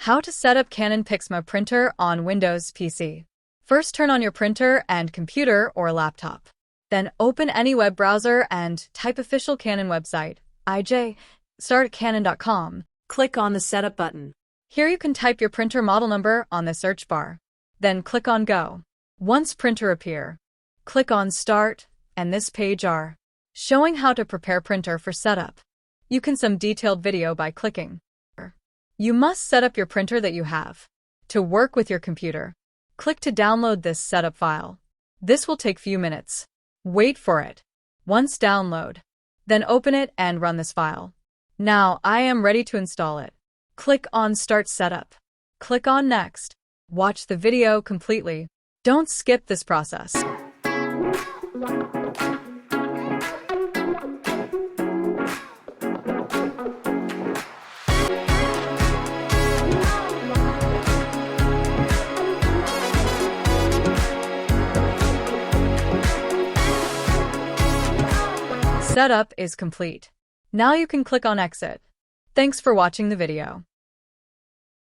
How to set up Canon PIXMA printer on Windows PC. First, turn on your printer and computer or laptop. Then open any web browser and type official Canon website, start@canon.com. Click on the Setup button. Here you can type your printer model number on the search bar. Then click on Go. Once printer appear, click on Start, and this page are showing how to prepare printer for setup. You can some detailed video by clicking. You must set up your printer that you have. To work with your computer, click to download this setup file. This will take few minutes. Wait for it. Once download, then open it and run this file. Now I am ready to install it. Click on Start Setup. Click on Next. Watch the video completely. Don't skip this process. Setup is complete. Now you can click on Exit. Thanks for watching the video.